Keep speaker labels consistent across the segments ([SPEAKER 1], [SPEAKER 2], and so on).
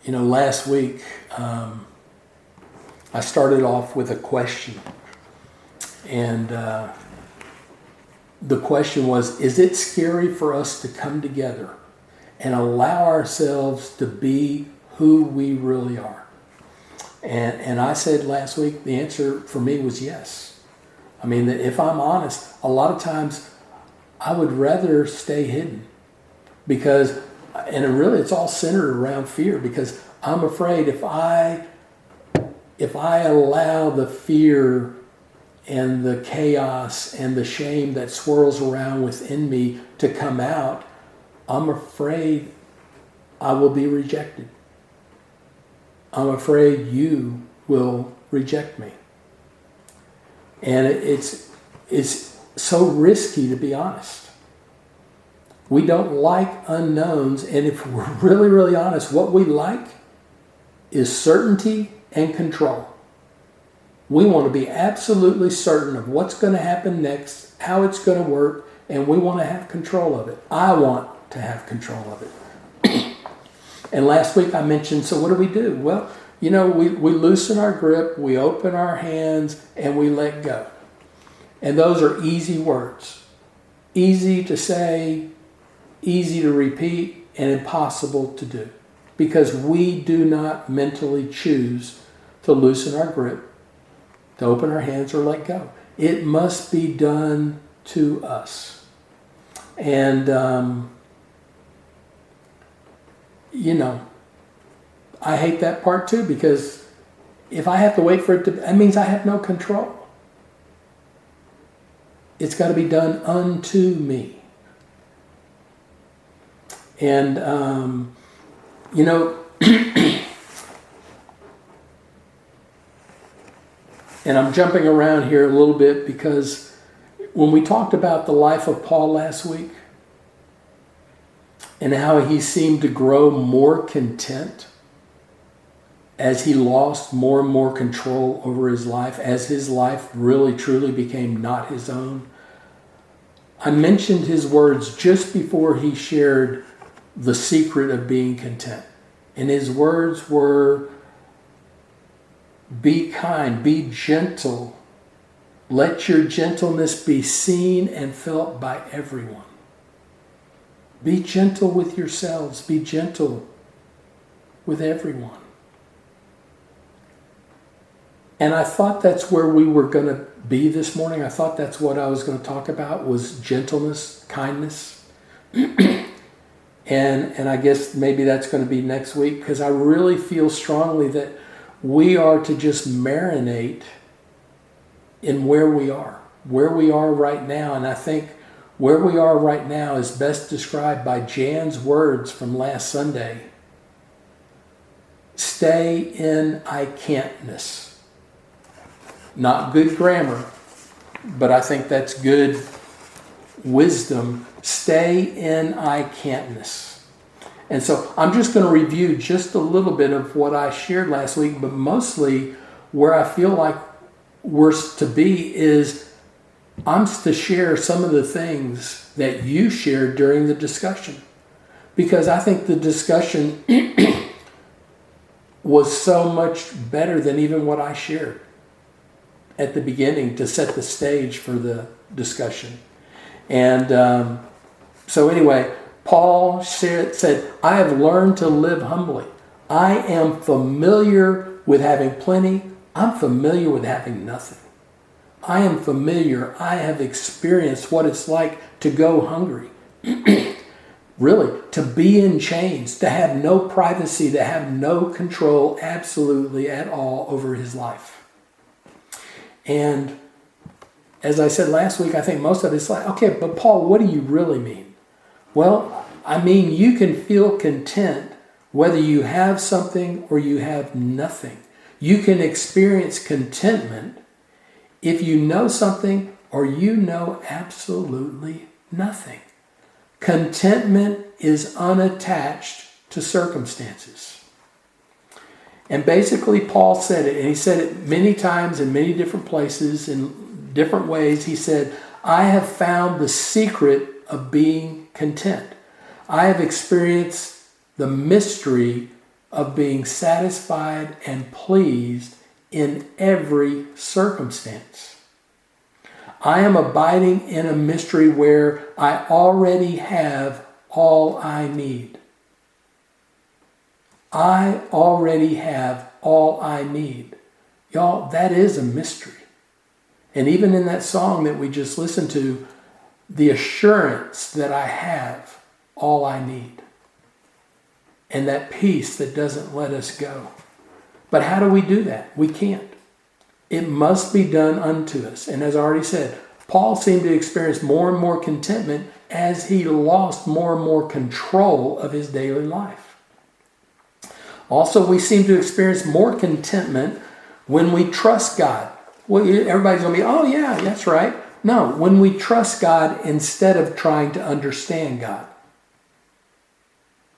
[SPEAKER 1] Last week I started off with a question. And the question was, is it scary for us to come together and allow ourselves to be who we really are? And I said last week, the answer for me was yes. I mean, that if I'm honest, a lot of times I would rather stay hidden because, it's all centered around fear, because I'm afraid if I allow the fear and the chaos and the shame that swirls around within me to come out, I'm afraid I will be rejected. I'm afraid you will reject me. And it's so risky, to be honest. We don't like unknowns, and if we're really, really honest, what we like is certainty and control. We want to be absolutely certain of what's going to happen next, how it's going to work, and we want to have control of it. I want to have control of it. And last week I mentioned, so what do? Well, we loosen our grip, we open our hands, and we let go. And those are easy words. Easy to say, easy to repeat, and impossible to do. Because we do not mentally choose to loosen our grip, to open our hands, or let go. It must be done to us. And, I hate that part too, because if I have to wait for it to, that means I have no control. It's got to be done unto me. And, and I'm jumping around here a little bit because when we talked about the life of Paul last week and how he seemed to grow more content as he lost more and more control over his life, as his life really truly became not his own, I mentioned his words just before he shared the secret of being content. And his words were, be kind, be gentle. Let your gentleness be seen and felt by everyone. Be gentle with yourselves. Be gentle with everyone. And I thought that's where we were going to be this morning. I thought that's what I was going to talk about, was gentleness, kindness. And I guess maybe that's going to be next week, because I really feel strongly that we are to just marinate in where we are right now. And I think where we are right now is best described by Jan's words from last Sunday. Stay in I can'tness. Not good grammar, but I think that's good wisdom. Stay in I can'tness. And so I'm just going to review just a little bit of what I shared last week, but mostly where I feel like we're to be is I'm to share some of the things that you shared during the discussion. Because I think the discussion was so much better than even what I shared at the beginning to set the stage for the discussion. And so anyway, Paul said, I have learned to live humbly. I am familiar with having plenty. I'm familiar with having nothing. I am familiar. I have experienced what it's like to go hungry. Really, to be in chains, to have no privacy, to have no control absolutely at all over his life. And as I said last week, I think most of it's like, okay, but Paul, what do you really mean? Well, I mean, you can feel content whether you have something or you have nothing. You can experience contentment if you know something or you know absolutely nothing. Contentment is unattached to circumstances. And basically, Paul said it, and he said it many times in many different places, in different ways. He said, I have found the secret of being content. I have experienced the mystery of being satisfied and pleased in every circumstance. I am abiding in a mystery where I already have all I need. I already have all I need. Y'all, that is a mystery. And even in that song that we just listened to, the assurance that I have all I need. And that peace that doesn't let us go. But how do we do that? We can't. It must be done unto us. And as I already said, Paul seemed to experience more and more contentment as he lost more and more control of his daily life. Also, we seem to experience more contentment when we trust God. Well, everybody's going to be, oh yeah, that's right. No, when we trust God instead of trying to understand God.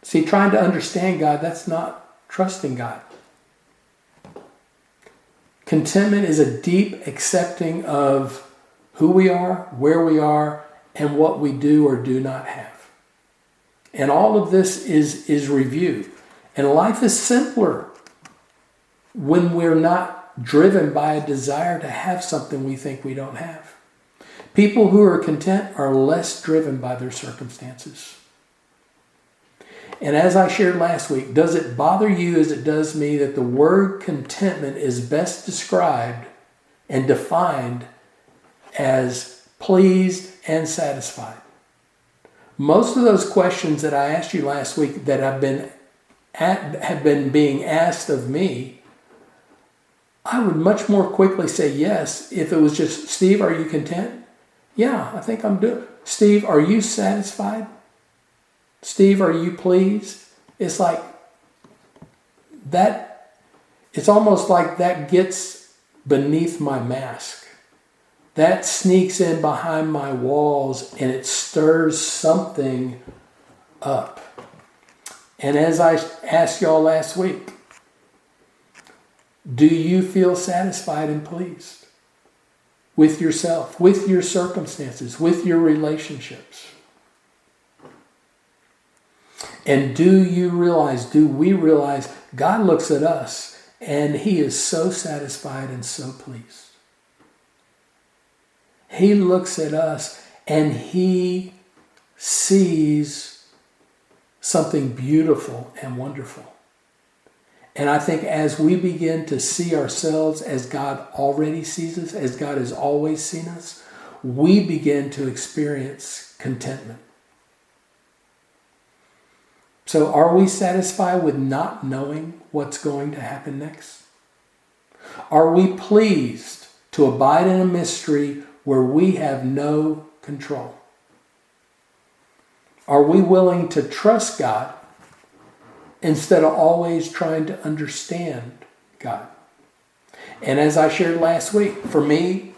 [SPEAKER 1] See, trying to understand God, that's not trusting God. Contentment is a deep accepting of who we are, where we are, and what we do or do not have. And all of this is review. And life is simpler when we're not driven by a desire to have something we think we don't have. People who are content are less driven by their circumstances. And as I shared last week, does it bother you as it does me that the word contentment is best described and defined as pleased and satisfied? Most of those questions that I asked you last week that have been being asked of me, I would much more quickly say yes if it was just, Steve, are you content? Yeah, I think I'm doing. Steve, are you satisfied? Steve, are you pleased? It's like that, it's almost like that gets beneath my mask. That sneaks in behind my walls and it stirs something up. And as I asked y'all last week, do you feel satisfied and pleased with yourself, with your circumstances, with your relationships? And do we realize God looks at us and he is so satisfied and so pleased? He looks at us and he sees something beautiful and wonderful. And I think as we begin to see ourselves as God already sees us, as God has always seen us, we begin to experience contentment. So are we satisfied with not knowing what's going to happen next? Are we pleased to abide in a mystery where we have no control? Are we willing to trust God instead of always trying to understand God? And as I shared last week, for me,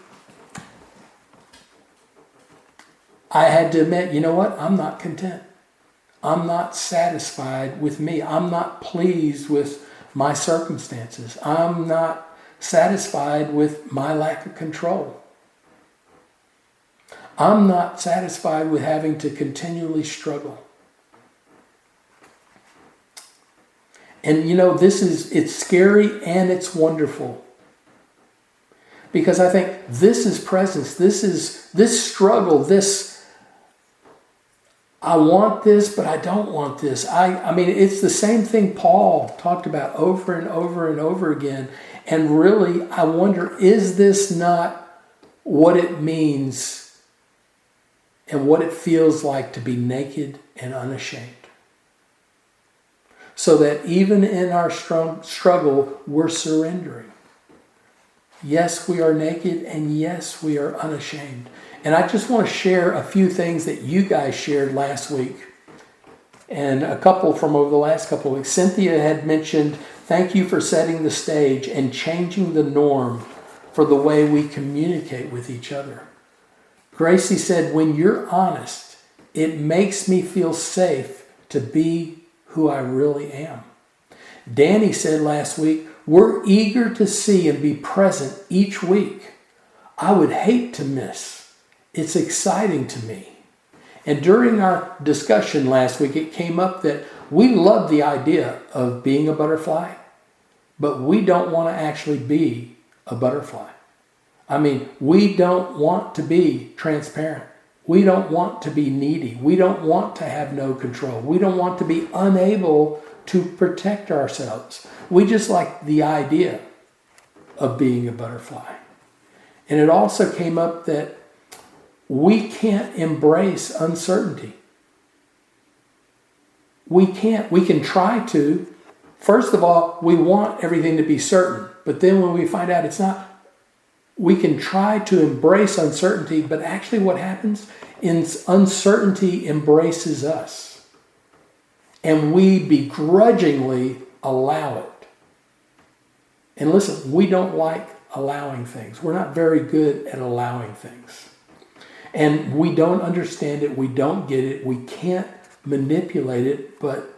[SPEAKER 1] I had to admit, you know what? I'm not content. I'm not satisfied with me. I'm not pleased with my circumstances. I'm not satisfied with my lack of control. I'm not satisfied with having to continually struggle. And you know, it's scary and it's wonderful. Because I think this is presence. This struggle, I want this, but I don't want this. I mean, it's the same thing Paul talked about over and over and over again. And really, I wonder, is this not what it means and what it feels like to be naked and unashamed? So that even in our struggle, we're surrendering. Yes, we are naked, and yes, we are unashamed. And I just want to share a few things that you guys shared last week. And a couple from over the last couple of weeks. Cynthia had mentioned, thank you for setting the stage and changing the norm for the way we communicate with each other. Gracie said, when you're honest, it makes me feel safe to be who I really am. Danny said last week, we're eager to see and be present each week. I would hate to miss. It's exciting to me. And during our discussion last week, it came up that We love the idea of being a butterfly, but we don't want to actually be a butterfly. I mean, we don't want to be transparent. We don't want to be needy. We don't want to have no control. We don't want to be unable to protect ourselves. We just like the idea of being a butterfly. And it also came up that we can't embrace uncertainty. We can't. We can try to. First of all, we want everything to be certain. But then when we find out it's not, we can try to embrace uncertainty, but actually what happens is uncertainty embraces us. And we begrudgingly allow it. And listen, we don't like allowing things. We're not very good at allowing things. And we don't understand it. We don't get it. We can't manipulate it. But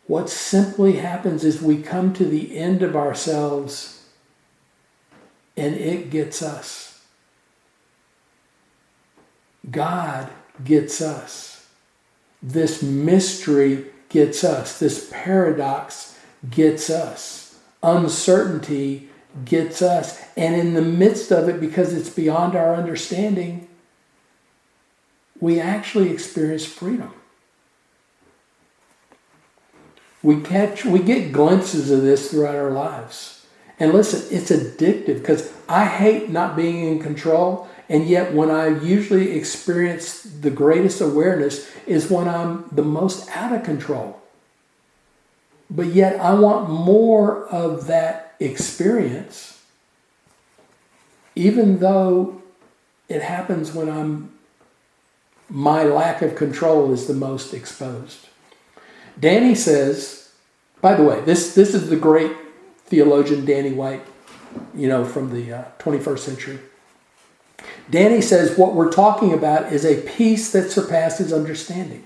[SPEAKER 1] what simply happens is we come to the end of ourselves and it gets us. God gets us. This mystery gets us. This paradox gets us. Uncertainty gets us. And in the midst of it, because it's beyond our understanding, we actually experience freedom. We get glimpses of this throughout our lives. And listen, it's addictive because I hate not being in control. And yet when I usually experience the greatest awareness is when I'm the most out of control. But yet I want more of that experience, even though it happens when my lack of control is the most exposed. Danny says, by the way, this is the great theologian Danny White, from the 21st century. Danny says what we're talking about is a peace that surpasses understanding.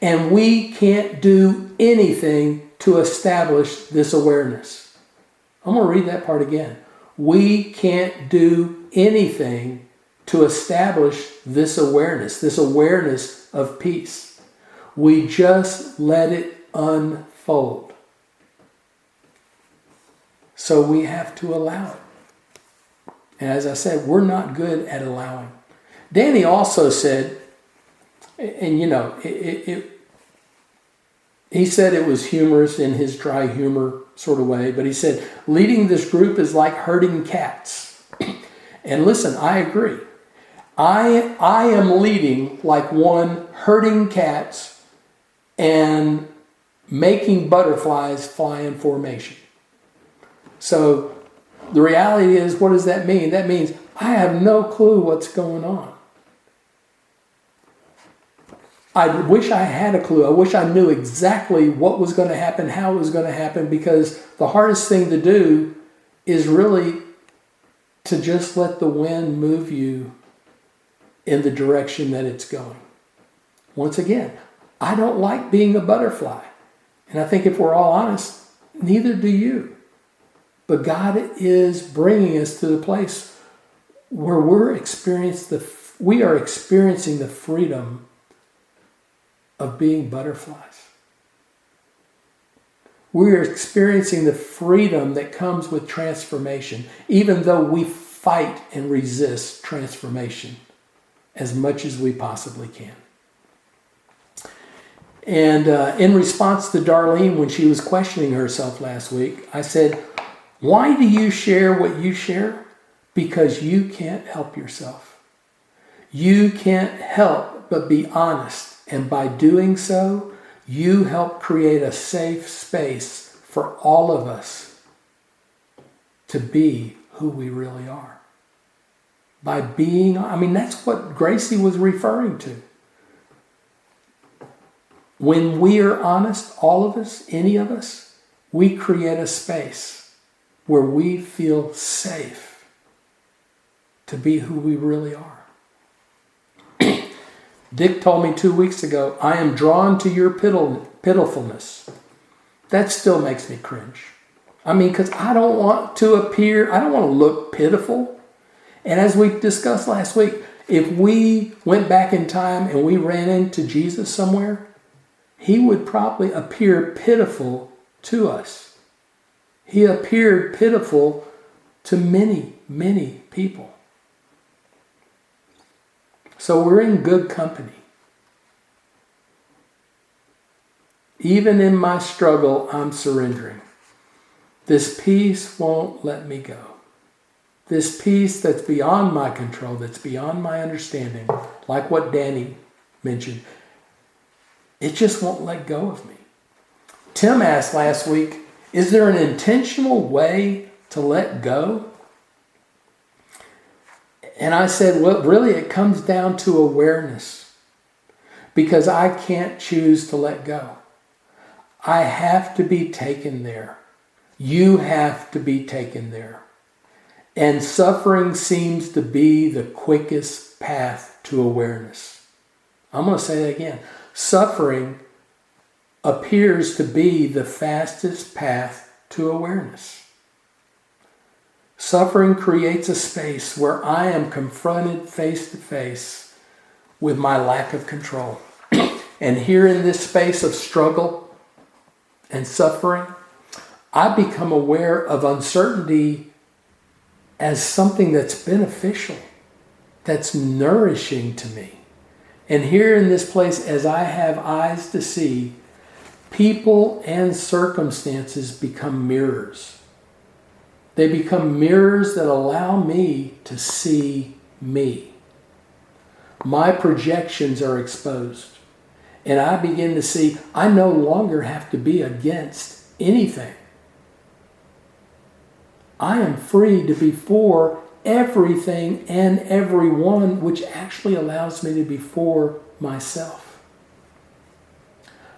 [SPEAKER 1] And we can't do anything to establish this awareness. I'm going to read that part again. We can't do anything to establish this awareness of peace. We just let it unfold. So we have to allow it. And as I said, we're not good at allowing. Danny also said, and he said it was humorous in his dry humor sort of way, but he said, leading this group is like herding cats. And listen, I agree. I am leading like one herding cats and making butterflies fly in formation. So the reality is, what does that mean? That means I have no clue what's going on. I wish I had a clue. I wish I knew exactly what was going to happen, how it was going to happen, because the hardest thing to do is really to just let the wind move you in the direction that it's going. Once again, I don't like being a butterfly. And I think if we're all honest, neither do you. But God is bringing us to the place where we are experiencing the freedom of being butterflies. We are experiencing the freedom that comes with transformation, even though we fight and resist transformation as much as we possibly can. And in response to Darlene, when she was questioning herself last week, I said, why do you share what you share? Because you can't help yourself. You can't help but be honest. And by doing so, you help create a safe space for all of us to be who we really are. By being, that's what Gracie was referring to. When we are honest, all of us, any of us, we create a space where we feel safe to be who we really are. Dick told me 2 weeks ago, I am drawn to your pitifulness. That still makes me cringe. Because I don't want to look pitiful. And as we discussed last week, if we went back in time and we ran into Jesus somewhere, he would probably appear pitiful to us. He appeared pitiful to many, many people. So we're in good company. Even in my struggle, I'm surrendering. This peace won't let me go. This peace that's beyond my control, that's beyond my understanding, like what Danny mentioned, it just won't let go of me. Tim asked last week, is there an intentional way to let go? And I said, well, really it comes down to awareness, because I can't choose to let go. I have to be taken there. You have to be taken there. And suffering seems to be the quickest path to awareness. I'm going to say that again. Suffering appears to be the fastest path to awareness. Suffering creates a space where I am confronted face to face with my lack of control. And here in this space of struggle and suffering, I become aware of uncertainty as something that's beneficial, that's nourishing to me. And here in this place, as I have eyes to see, people and circumstances become mirrors. They become mirrors that allow me to see me. My projections are exposed. And I begin to see I no longer have to be against anything. I am free to be for everything and everyone, which actually allows me to be for myself.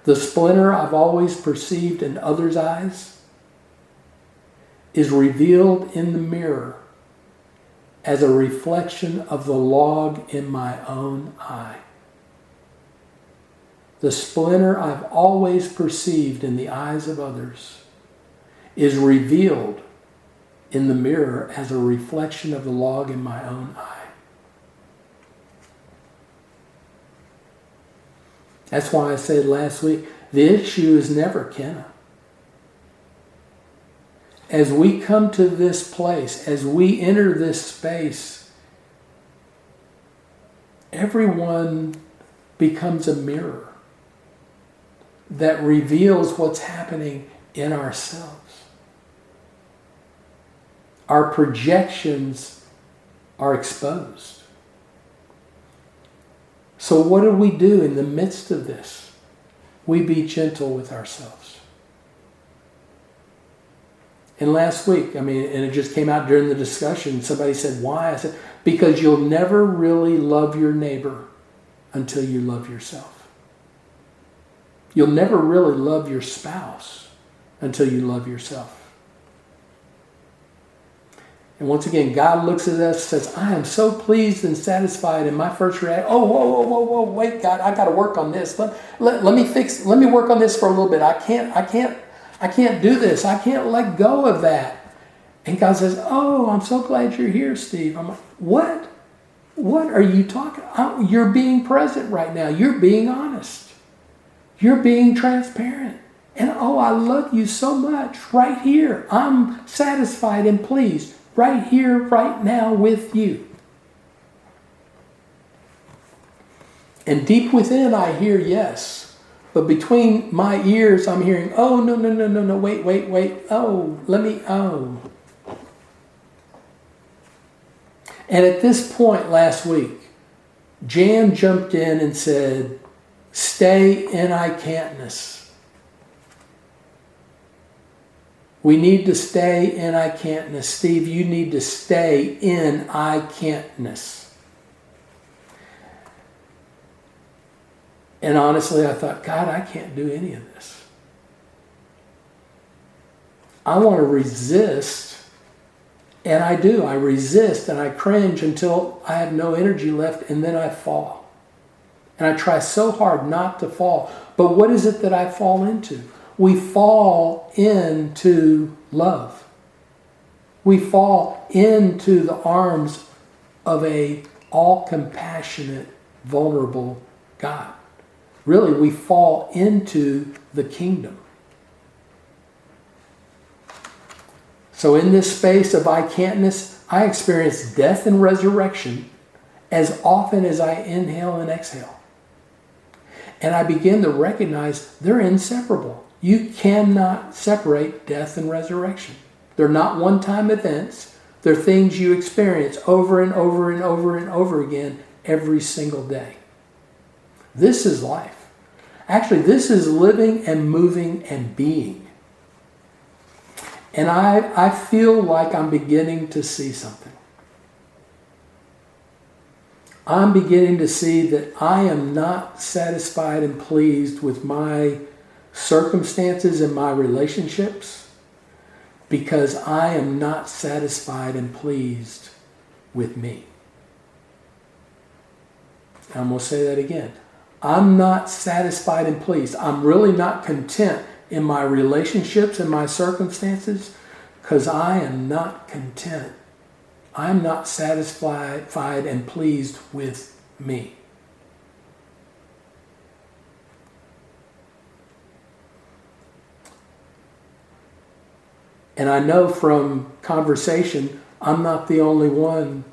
[SPEAKER 1] The splinter I've always perceived in others' eyes is revealed in the mirror as a reflection of the log in my own eye. The splinter I've always perceived in the eyes of others is revealed in the mirror as a reflection of the log in my own eye. That's why I said last week, the issue is never Kenna. As we come to this place, as we enter this space, everyone becomes a mirror that reveals what's happening in ourselves. Our projections are exposed. So what do we do in the midst of this? We be gentle with ourselves. And last week, and it just came out during the discussion, somebody said, why? I said, because you'll never really love your neighbor until you love yourself. You'll never really love your spouse until you love yourself. And once again, God looks at us and says, I am so pleased and satisfied. And my first reaction, whoa, wait, God, I got to work on this. Let me work on this for a little bit. I can't do this. I can't let go of that. And God says, oh, I'm so glad you're here, Steve. I'm like, what? What are you talking about? You're being present right now. You're being honest. You're being transparent. And I love you so much right here. I'm satisfied and pleased right here, right now with you. And deep within I hear yes. But between my ears I'm hearing, oh, no, wait. Oh. And at this point last week, Jan jumped in and said, stay in I can'tness. We need to stay in I can'tness. Steve, you need to stay in I can'tness. And honestly, I thought, God, I can't do any of this. I want to resist, and I do. I resist and I cringe until I have no energy left, and then I fall. And I try so hard not to fall. But what is it that I fall into? We fall into love. We fall into the arms of a all-compassionate, vulnerable God. really we fall into the kingdom. So in this space of I can'tness, I experience death and resurrection as often as I inhale and exhale. And I begin to recognize they're inseparable. You cannot separate death and resurrection. They're not one-time events. They're things you experience over and over and over and over again every single day. This is life. Actually, this is living and moving and being. And I feel like I'm beginning to see something. I'm beginning to see that I am not satisfied and pleased with my circumstances and my relationships because I am not satisfied and pleased with me. I'm going to say that again. I'm not satisfied and pleased. I'm really not content in my relationships and my circumstances because I am not content. I'm not satisfied and pleased with me. And I know from conversation, I'm not the only one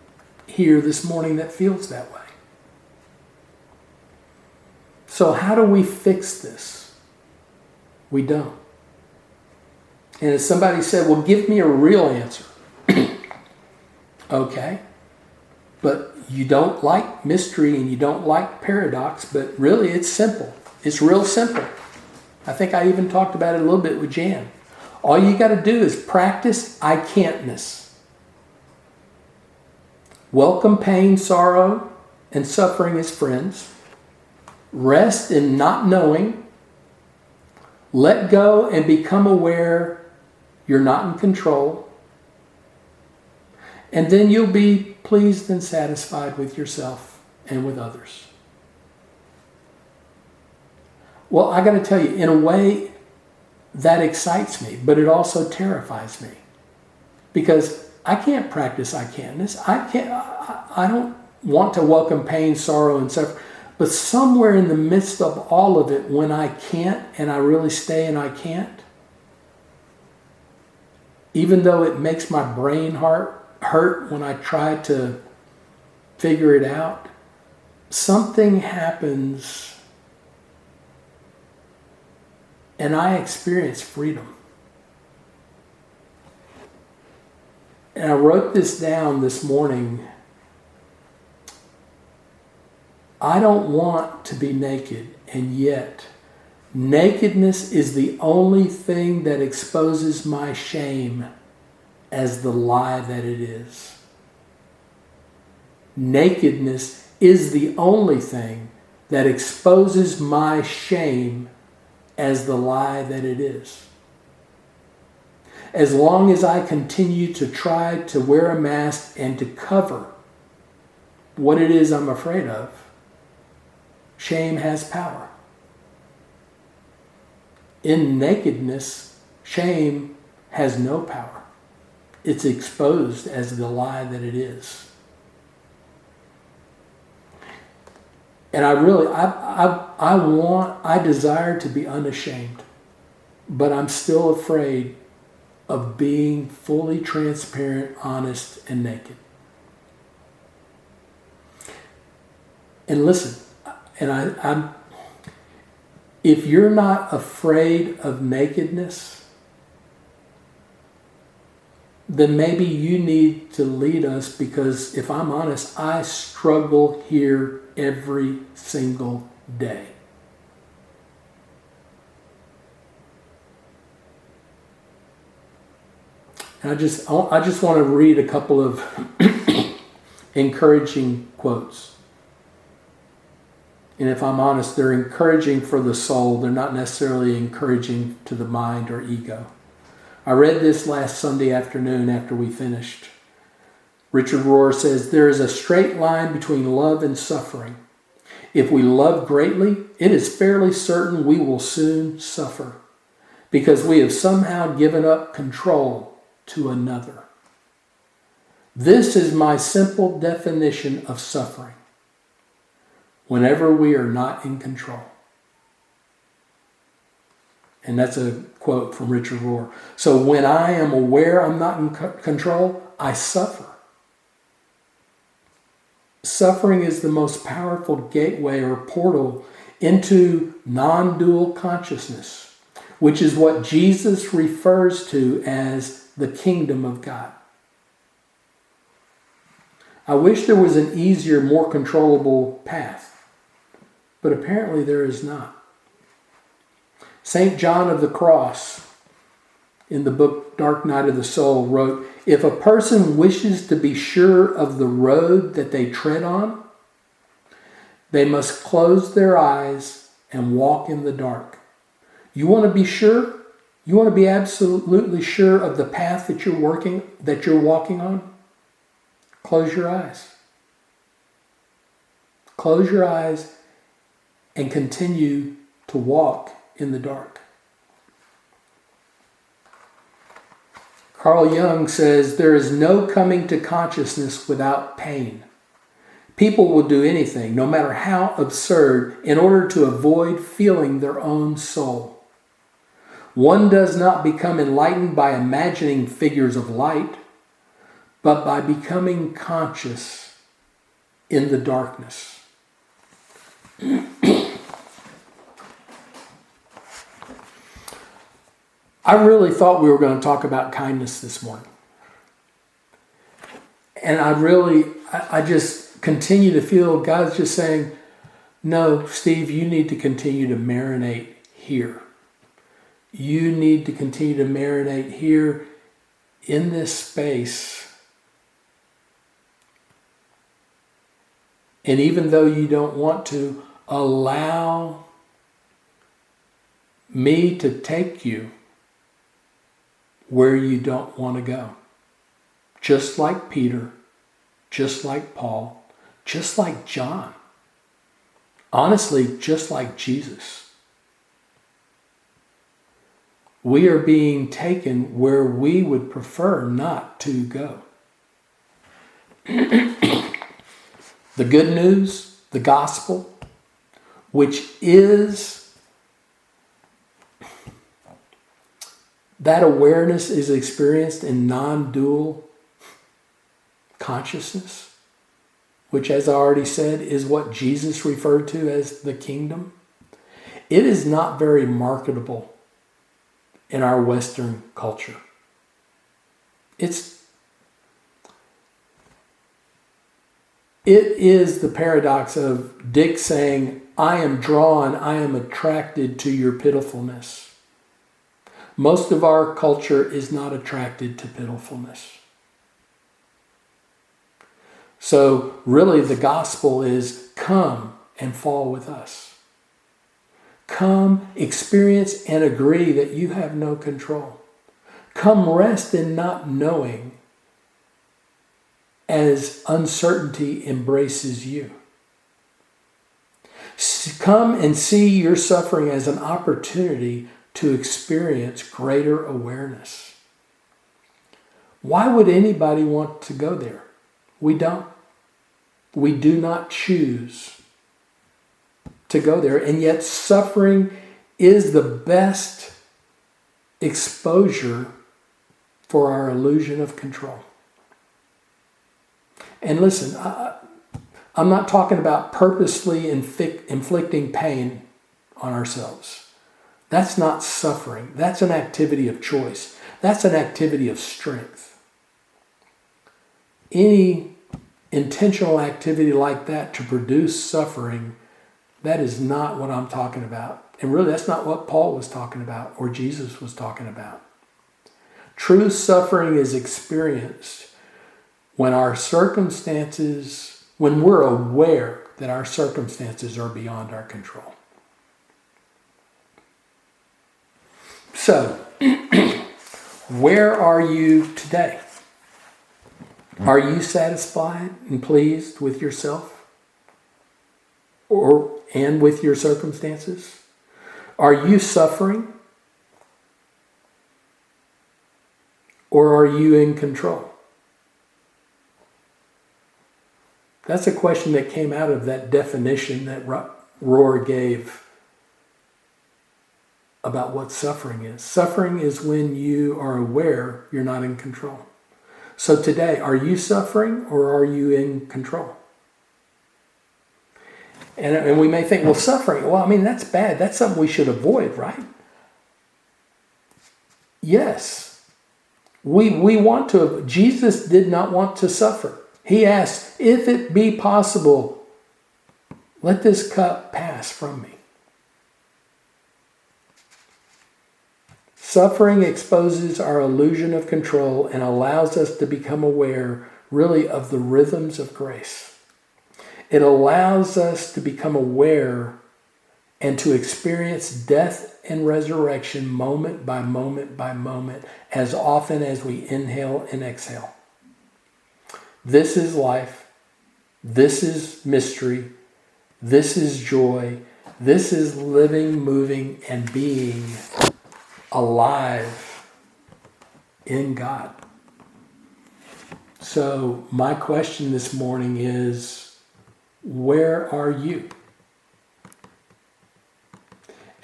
[SPEAKER 1] here this morning that feels that way. So how do we fix this? We don't. And as somebody said, well, give me a real answer. Okay. But you don't like mystery and you don't like paradox, but really it's simple. It's real simple. I think I even talked about it a little bit with Jan. All you got to do is practice I can'tness. Welcome pain, sorrow, and suffering as friends. Rest in not knowing. Let go and become aware you're not in control. And then you'll be pleased and satisfied with yourself and with others. Well, I got to tell you, in a way, that excites me, but it also terrifies me. Because I can't practice I can'tness. I don't want to welcome pain, sorrow, and suffering. But somewhere in the midst of all of it, when I can't, and I really stay and I can't, even though it makes my brain hurt when I try to figure it out, something happens and I experience freedom. And I wrote this down this morning. I don't want to be naked, and yet nakedness is the only thing that exposes my shame as the lie that it is. Nakedness is the only thing that exposes my shame as the lie that it is. As long as I continue to try to wear a mask and to cover what it is I'm afraid of, shame has power. In nakedness, shame has no power. It's exposed as the lie that it is. And I desire to be unashamed, but I'm still afraid of being fully transparent, honest, and naked. And listen, and if you're not afraid of nakedness, then maybe you need to lead us, because if I'm honest, I struggle here every single day. And I just want to read a couple of encouraging quotes. And if I'm honest, they're encouraging for the soul. They're not necessarily encouraging to the mind or ego. I read this last Sunday afternoon after we finished. Richard Rohr says, "There is a straight line between love and suffering. If we love greatly, it is fairly certain we will soon suffer, because we have somehow given up control to another. This is my simple definition of suffering. Whenever we are not in control." And that's a quote from Richard Rohr. So when I am aware I'm not in control, I suffer. Suffering is the most powerful gateway or portal into non-dual consciousness, which is what Jesus refers to as the kingdom of God. I wish there was an easier, more controllable path, but apparently there is not. St. John of the Cross, in the book Dark Night of the Soul, wrote, "If a person wishes to be sure of the road that they tread on, they must close their eyes and walk in the dark." You want to be sure? You want to be absolutely sure of the path that you're walking on? Close your eyes. Close your eyes and continue to walk in the dark. Carl Jung says, there is no coming to consciousness without pain. People will do anything, no matter how absurd, in order to avoid feeling their own soul. One does not become enlightened by imagining figures of light, but by becoming conscious in the darkness. I really thought we were going to talk about kindness this morning. And I just continue to feel God's just saying, no, Steve, you need to continue to marinate here. You need to continue to marinate here in this space. And even though you don't want to, allow me to take you where you don't want to go. Just like Peter, just like Paul, just like John. Honestly, just like Jesus. We are being taken where we would prefer not to go. The good news, the gospel, which is that awareness is experienced in non-dual consciousness, which, as I already said, is what Jesus referred to as the kingdom. It is not very marketable in our Western culture. It is the paradox of Dick saying, I am drawn, I am attracted to your pitifulness. Most of our culture is not attracted to pitifulness. So really the gospel is come and fall with us. Come, experience and agree that you have no control. Come rest in not knowing as uncertainty embraces you. Come and see your suffering as an opportunity to experience greater awareness. Why would anybody want to go there? We don't. We do not choose to go there. And yet suffering is the best exposure for our illusion of control. And listen, I'm not talking about purposely inflicting pain on ourselves. That's not suffering. That's an activity of choice. That's an activity of strength. Any intentional activity like that to produce suffering, that is not what I'm talking about. And really, that's not what Paul was talking about or Jesus was talking about. True suffering is experienced when our circumstances, when we're aware that our circumstances are beyond our control. So, where are you today? Are you satisfied and pleased with yourself and with your circumstances? Are you suffering? Or are you in control? That's a question that came out of that definition that Rohr gave about what suffering is. Suffering is when you are aware you're not in control. So today, are you suffering or are you in control? And we may think, well, suffering, well, I mean, that's bad. That's something we should avoid, right? Yes. We want to. Jesus did not want to suffer. He asked, if it be possible, let this cup pass from me. Suffering exposes our illusion of control and allows us to become aware, really, of the rhythms of grace. It allows us to become aware and to experience death and resurrection moment by moment by moment, as often as we inhale and exhale. This is life. This is mystery. This is joy. This is living, moving, and being alive in God. So my question this morning is, where are you?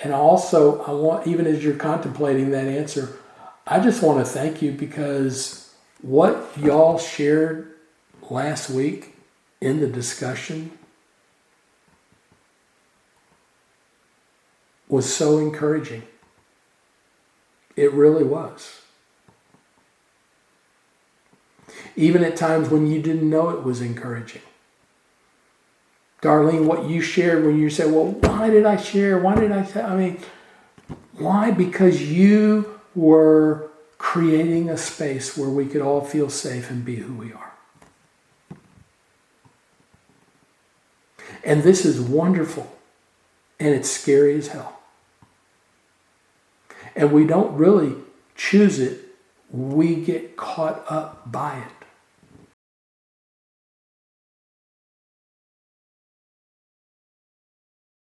[SPEAKER 1] And also, I want, even as you're contemplating that answer, I just want to thank you, because what y'all shared last week in the discussion was so encouraging. It really was. Even at times when you didn't know it was encouraging. Darlene, what you shared when you said, well, why did I share? Why did I say? I mean, why? Because you were creating a space where we could all feel safe and be who we are. And this is wonderful. And it's scary as hell. And we don't really choose it. We get caught up by it.